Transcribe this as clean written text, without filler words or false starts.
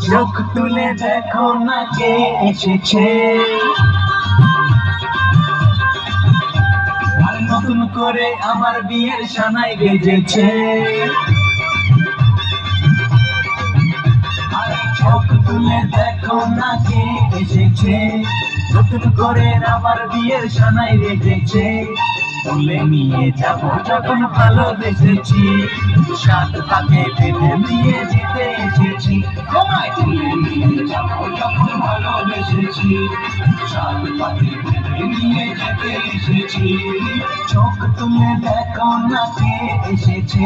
চোখ তুলে দেখো না কে এসেছে, আর নতুন করে আমার বিয়ের সানাই বেজেছে। চোখ তুলে দেখো না কে এসেছে, নতুন করে আমার বিয়ের সানাই বেজেছে। তুলে নিয়ে যাব যখন ভালোবেসেছি, সাত পাকে বেঁধে নিয়ে যেতে এসেছি। তোমায় তুলে নিয়ে যাব যখন ভালোবেসেছি, সাত পাকে বেঁধে নিয়ে যেতে এসেছি। চোখ তুলে দেখো না কে এসেছে।